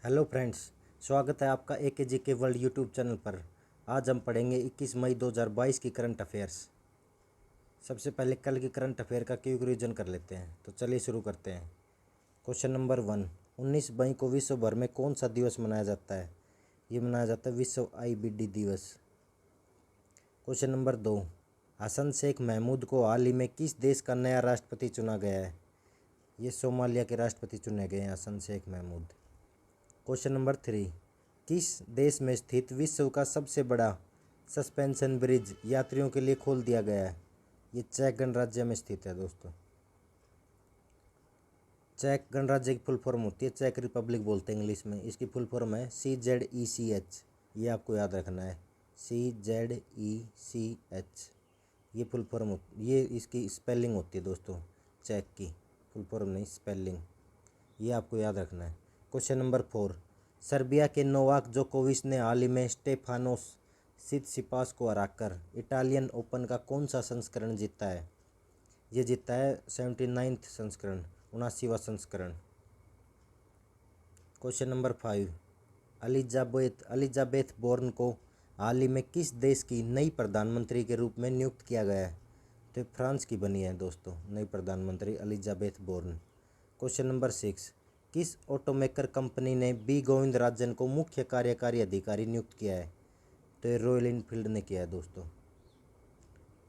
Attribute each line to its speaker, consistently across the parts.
Speaker 1: Hello friends, स्वागत है आपका AKGK वर्ल्ड यूट्यूब चैनल पर। आज हम पढ़ेंगे 21 मई 2022 की करंट अफेयर्स। सबसे पहले कल की करंट अफेयर का क्विक रिवीजन कर लेते हैं। तो चलिए शुरू करते हैं। क्वेश्चन नंबर 1, 19 मई को विश्व भर में कौन सा दिवस मनाया जाता है? ये मनाया जाता है विश्व IBD दिवस। क्वेश्चन नंबर 2, हसन शेख महमूद को हाल ही में किस देश का नया राष्ट्रपति चुना गया है? ये सोमालिया के राष्ट्रपति चुने गए हैं हसन शेख महमूद। क्वेश्चन नंबर 3, किस देश में स्थित विश्व का सबसे बड़ा सस्पेंशन ब्रिज यात्रियों के लिए खोल दिया गया है? ये चेक गणराज्य में स्थित है दोस्तों। चेक गणराज्य की फुल फॉर्म होती है, चेक रिपब्लिक बोलते हैं इंग्लिश में। इसकी फुल फॉर्म है CZECH। ये आपको याद रखना है, CZECH। ये फुल फॉर्म ये इसकी स्पेलिंग होती है दोस्तों, चेक की फुल फॉर्म नहीं, स्पेलिंग। ये आपको याद रखना है। क्वेश्चन नंबर 4, सर्बिया के नोवाक जोकोविच ने हाल ही में स्टेफानोस सितसिपास को हराकर इटालियन ओपन का कौन सा संस्करण जीता है? ये जीता है 79वां संस्करण, 79वां संस्करण। क्वेश्चन नंबर 5, एलिजाबेथ बोर्न को हाल ही में किस देश की नई प्रधानमंत्री के रूप में नियुक्त किया गया है? तो फ्रांस की बनी है दोस्तों नई प्रधानमंत्री एलिजाबेथ बोर्न। क्वेश्चन नंबर 6, किस ऑटोमेकर कंपनी ने बी गोविंदराजन को मुख्य कार्यकारी अधिकारी नियुक्त किया है? तो ये रॉयल इनफील्ड ने किया है दोस्तों।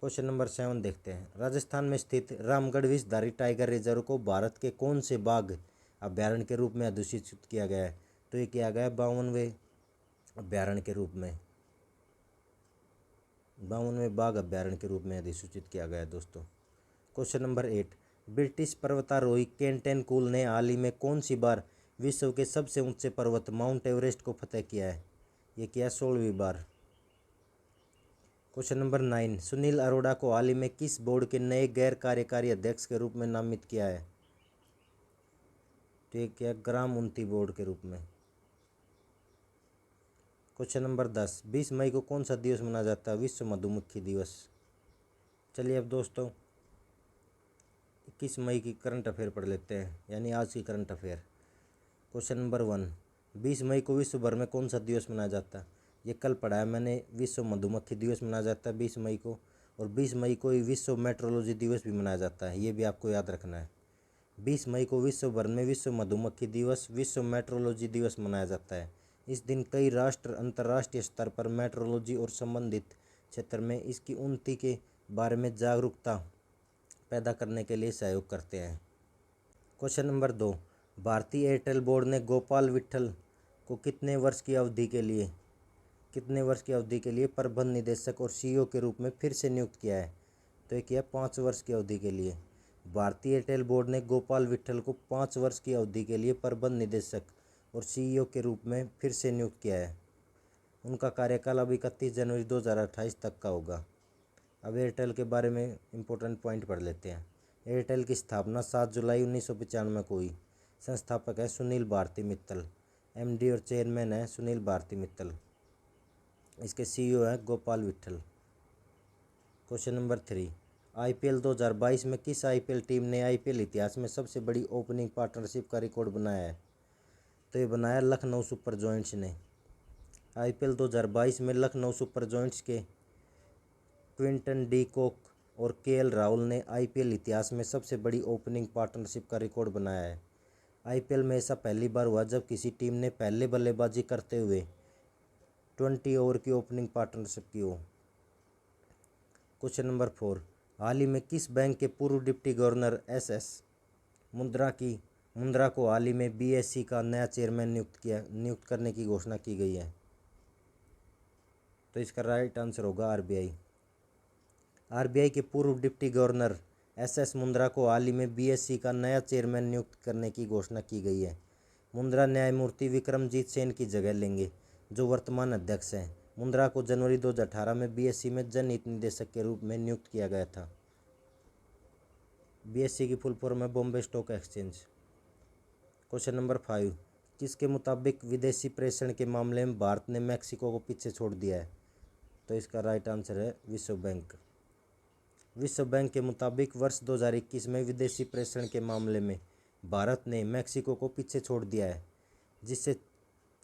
Speaker 1: क्वेश्चन नंबर 7 देखते हैं। राजस्थान में स्थित रामगढ़ विषधारी टाइगर रिजर्व को भारत के कौन से बाघ अभ्यारण्य के रूप में अधिसूचित किया गया है? तो ये किया गया है 52वें अभ्यारण्य के रूप में, 52वें बाघ अभ्यारण्य के रूप में अधिसूचित किया गया है दोस्तों। क्वेश्चन नंबर 8, ब्रिटिश पर्वतारोही केंटेन कूल ने हाल ही में कौन सी बार विश्व के सबसे ऊंचे पर्वत माउंट एवरेस्ट को फतह किया है? ये किया 16वीं बार। क्वेश्चन नंबर 9, सुनील अरोड़ा को हाल ही में किस बोर्ड के नए गैर कार्यकारी अध्यक्ष के रूप में नामित किया है? तो ये किया ग्राम उन्नति बोर्ड के रूप में। क्वेश्चन नंबर 10, 20 मई को कौन सा दिवस मनाया जाता है? विश्व मधुमक्खी दिवस। चलिए अब दोस्तों 21 मई की करंट अफेयर पढ़ लेते हैं, यानी आज की करंट अफेयर। क्वेश्चन नंबर 1, 20 मई को विश्व भर में कौन सा दिवस मनाया जाता है? ये कल पढ़ा है मैंने, विश्व मधुमक्खी दिवस मनाया जाता है 20 मई को। और 20 मई को ही विश्व मेट्रोलॉजी दिवस भी मनाया जाता है, ये भी आपको याद रखना है। 20 मई को विश्व भर में विश्व मधुमक्खी दिवस, विश्व मेट्रोलॉजी दिवस मनाया जाता है। इस दिन कई राष्ट्र अंतर्राष्ट्रीय स्तर पर मेट्रोलॉजी और संबंधित क्षेत्र में इसकी उन्नति के बारे में जागरूकता पैदा करने के लिए सहयोग करते हैं। क्वेश्चन नंबर 2, भारतीय एयरटेल बोर्ड ने गोपाल विट्ठल को कितने वर्ष की अवधि के लिए प्रबंध निदेशक और CEO के रूप में फिर से नियुक्त किया है? तो ये किया 5 वर्ष की अवधि के लिए। भारतीय एयरटेल बोर्ड ने गोपाल विट्ठल को 5 वर्ष की अवधि के लिए प्रबंध निदेशक और CEO के रूप में फिर से नियुक्त किया है। उनका कार्यकाल अब 31 जनवरी 2028 तक का होगा। अब एयरटेल के बारे में इम्पोर्टेंट पॉइंट पढ़ लेते हैं। एयरटेल की स्थापना 7 जुलाई 1995 को हुई। संस्थापक है सुनील भारती मित्तल। MD और चेयरमैन है सुनील भारती मित्तल। इसके CEO है Gopal Vitthal. Question number 3, IPL 2022 में किस IPL टीम ने IPL इतिहास में सबसे बड़ी ओपनिंग पार्टनरशिप का रिकॉर्ड बनाया है? तो ये बनाया लखनऊ सुपर जॉइंट्स ने। IPL 2022 में लखनऊ सुपर जॉइंट्स के क्विंटन डी कॉक और KL राहुल ने IPL इतिहास में सबसे बड़ी ओपनिंग पार्टनरशिप का रिकॉर्ड बनाया है। IPL में ऐसा पहली बार हुआ जब किसी टीम ने पहले बल्लेबाजी करते हुए 20 ओवर की ओपनिंग पार्टनरशिप की हो। क्वेश्चन नंबर 4, हाल ही में किस बैंक के पूर्व डिप्टी गवर्नर SS मुंद्रा को हाल ही में BSE का नया चेयरमैन नियुक्त करने की घोषणा की गई है? तो इसका राइट आंसर होगा RBI के पूर्व डिप्टी गवर्नर SS मुंद्रा को हाल ही में BSE का नया चेयरमैन नियुक्त करने की घोषणा की गई है। मुंद्रा न्यायमूर्ति विक्रमजीत सेन की जगह लेंगे, जो वर्तमान अध्यक्ष हैं। मुंद्रा को जनवरी 2018 में BSE में जनहित निदेशक के रूप में नियुक्त किया गया था। BSE की फुल फॉर्म है Bombay stock exchange. Question number 5, किसके मुताबिक विदेशी प्रेषण के मामले में भारत ने मैक्सिको को पीछे छोड़ दिया है? तो इसका राइट आंसर है विश्व बैंक। विश्व बैंक के मुताबिक वर्ष 2021 में विदेशी प्रेषण के मामले में भारत ने मैक्सिको को पीछे छोड़ दिया है, जिससे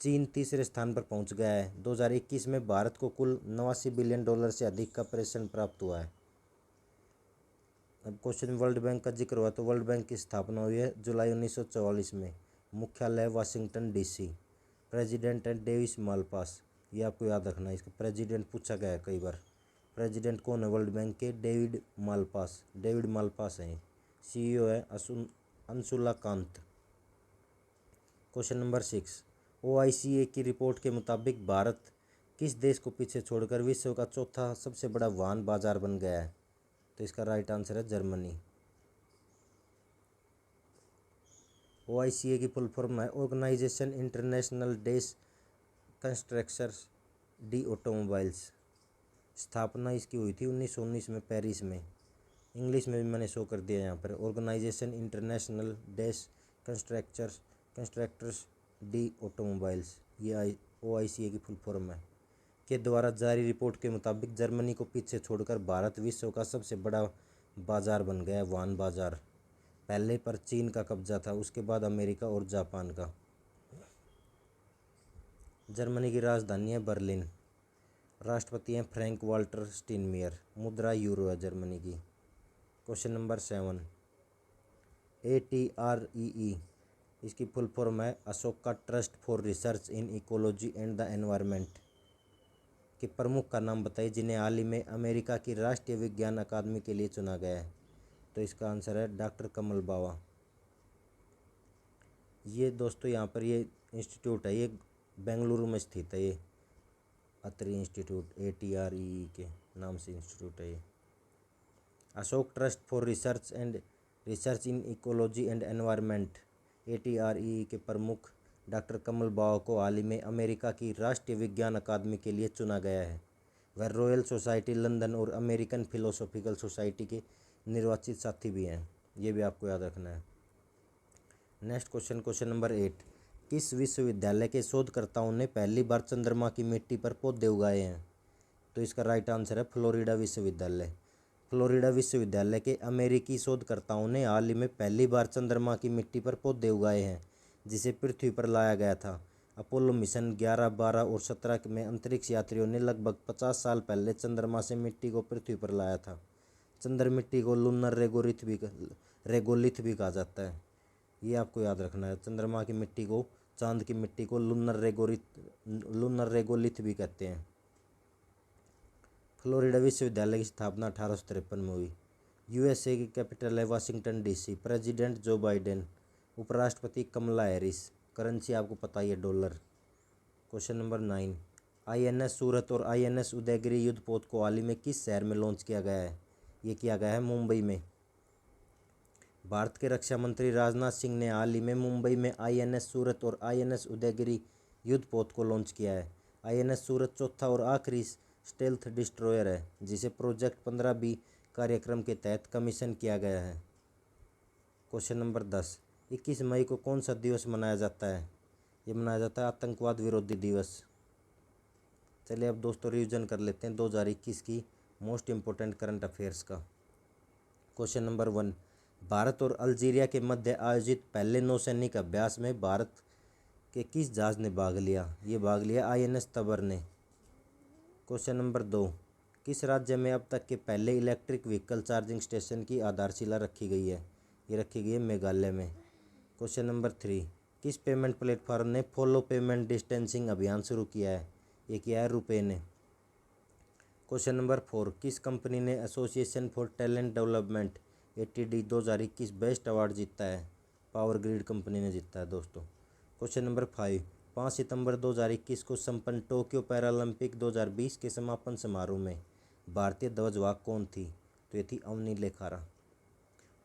Speaker 1: चीन तीसरे स्थान पर पहुंच गया है। 2021 में भारत को कुल $89 बिलियन से अधिक का प्रेषण प्राप्त हुआ है। अब क्वेश्चन वर्ल्ड बैंक का जिक्र हुआ तो वर्ल्ड बैंक की स्थापना हुई है जुलाई 1944 में। मुख्यालय वाशिंगटन डीसी। प्रेसिडेंट है डेविस मालपास। ये आपको याद रखना है, इसका प्रेसिडेंट पूछा गया है कई बार। प्रेसिडेंट कौन है वर्ल्ड बैंक के? David Malpass. डेविड मालपास हैं। सीईओ है अंशुला कांत। क्वेश्चन नंबर 6, ओआईसीए की रिपोर्ट के मुताबिक भारत किस देश को पीछे छोड़कर विश्व का चौथा सबसे बड़ा वाहन बाजार बन गया है? तो इसका राइट आंसर है जर्मनी। ओआईसीए की फुल फॉर्म है ऑर्गेनाइजेशन इंटरनेशनल डेस कंस्ट्रक्शंस डी ऑटोमोबाइल्स। स्थापना इसकी हुई थी 1919 में पेरिस में। इंग्लिश में भी मैंने शो कर दिया यहाँ पर, ऑर्गेनाइजेशन इंटरनेशनल डेस कंस्ट्रक्टर्स डी ऑटोमोबाइल्स। ये ओआईसीए की फुल फॉर्म है। के द्वारा जारी रिपोर्ट के मुताबिक जर्मनी को पीछे छोड़कर भारत विश्व का सबसे बड़ा बाजार बन गया है, वाहन बाजार। पहले पर चीन का कब्जा था, उसके बाद अमेरिका और जापान का। जर्मनी की राजधानी है बर्लिन। राष्ट्रपति हैं फ्रैंक वाल्टर स्टीनमेयर। मुद्रा यूरो है जर्मनी की। क्वेश्चन नंबर 7, ATREE इसकी फुल फॉर्म है Ashoka trust for research in ecology and the environment. के प्रमुख का नाम बताइए जिन्हें हाल ही में अमेरिका की राष्ट्रीय विज्ञान अकादमी के लिए चुना गया है। तो इसका आंसर है डॉक्टर कमल बावा। ये दोस्तों यहाँ पर ये इंस्टीट्यूट है, ये बेंगलुरु में स्थित है। ये अत्री इंस्टीट्यूट ATREE के नाम से इंस्टीट्यूट है ये। Ashok trust for research in ecology and environment ATREE के प्रमुख डॉक्टर कमल बावा को हाल ही में अमेरिका की राष्ट्रीय विज्ञान अकादमी के लिए चुना गया है। वह रॉयल सोसाइटी लंदन और अमेरिकन फिलोसॉफिकल सोसाइटी के निर्वाचित साथी भी हैं। ये भी आपको याद रखना है। नेक्स्ट क्वेश्चन, क्वेश्चन नंबर 8, किस विश्वविद्यालय के शोधकर्ताओं ने पहली बार चंद्रमा की मिट्टी पर पौधे उगाए हैं? तो इसका राइट आंसर है फ्लोरिडा विश्वविद्यालय। फ्लोरिडा विश्वविद्यालय के अमेरिकी शोधकर्ताओं ने हाल ही में पहली बार चंद्रमा की मिट्टी पर पौधे उगाए हैं, जिसे पृथ्वी पर लाया गया था। अपोलो मिशन 11, 12 और 17 में अंतरिक्ष यात्रियों ने लगभग 50 साल पहले चंद्रमा से मिट्टी को पृथ्वी पर लाया था। चंद्र मिट्टी को लूनर रेगोलिथ भी कहा जाता है। ये आपको याद रखना है। चंद्रमा की मिट्टी को, चांद की मिट्टी को लूनर रेगोलिथ भी कहते हैं। फ्लोरिडा विश्वविद्यालय की स्थापना 1853 में हुई। यूएसए की कैपिटल है Washington DC. President Joe Biden. उपराष्ट्रपति कमला हैरिस। करेंसी आपको पता ही है डॉलर। क्वेश्चन नंबर 9, INS सूरत और INS उदयगिरी युद्धपोत को हाल ही में किस शहर में लॉन्च किया गया है? ये किया गया है मुंबई में। भारत के रक्षा मंत्री राजनाथ सिंह ने हाल ही में मुंबई में INS सूरत और INS उदयगिरी युद्धपोत को लॉन्च किया है। INS सूरत चौथा और आखिरी स्टेल्थ डिस्ट्रॉयर है, जिसे प्रोजेक्ट 15B कार्यक्रम के तहत कमीशन किया गया है। क्वेश्चन नंबर 10, 21 मई को कौन सा दिवस मनाया जाता है? ये मनाया जाता है आतंकवाद विरोधी दिवस। चलिए अब दोस्तों रिवीजन कर लेते हैं 2021 की मोस्ट इम्पोर्टेंट करंट अफेयर्स का। क्वेश्चन नंबर 1, भारत और अल्जीरिया के मध्य आयोजित पहले नौसैनिक अभ्यास में भारत के किस जहाज ने भाग लिया? ये भाग लिया INS तबर ने। क्वेश्चन नंबर 2, किस राज्य में अब तक के पहले इलेक्ट्रिक व्हीकल चार्जिंग स्टेशन की आधारशिला रखी गई है? ये रखी गई है मेघालय में। क्वेश्चन नंबर 3, किस पेमेंट प्लेटफॉर्म ने फॉलो पेमेंट डिस्टेंसिंग अभियान शुरू किया है? ये किया है रुपे ने। क्वेश्चन नंबर 4, किस कंपनी ने association for talent development ATD 2021 best award जीता है? पावर ग्रिड कंपनी ने जीता है दोस्तों। क्वेश्चन नंबर 5, 5 सितंबर 2021 को संपन्न टोक्यो पैरालंपिक 2020 के समापन समारोह में भारतीय ध्वजवाहक कौन थी? तो ये थी Avani Lekhara.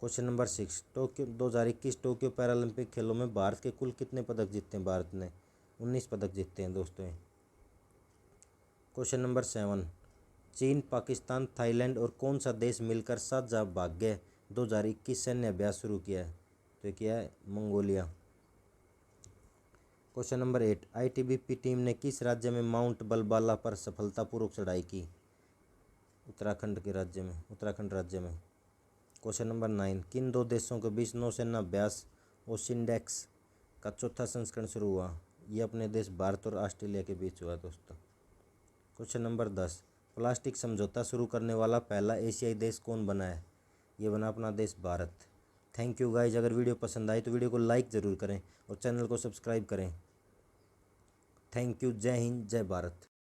Speaker 1: Question number 6, Tokyo 2021 Tokyo Paralympic खेलों में भारत के कुल कितने पदक जीते हैं? भारत ने 19 पदक जीते हैं दोस्तों। क्वेश्चन नंबर 7, चीन, पाकिस्तान, थाईलैंड और कौन सा देश मिलकर साझा भाग्य 2021 सैन्य अभ्यास शुरू किया है? तो ये किया है Mongolia. Question number 8, ITBP team ने किस राज्य में माउंट बलबाला पर सफलतापूर्वक चढ़ाई की? उत्तराखंड राज्य में। क्वेश्चन नंबर 9, किन दो देशों के बीच नौसेना अभ्यास ओसिंडेक्स का चौथा संस्करण शुरू हुआ? ये अपने देश भारत और ऑस्ट्रेलिया के बीच हुआ दोस्तों। क्वेश्चन नंबर 10, प्लास्टिक समझौता शुरू करने वाला पहला एशियाई देश कौन बना है? ये बना अपना देश भारत। Thank you guys. अगर वीडियो पसंद आई तो वीडियो को लाइक ज़रूर करें और चैनल को सब्सक्राइब करें। Thank you. जय हिंद, जय भारत।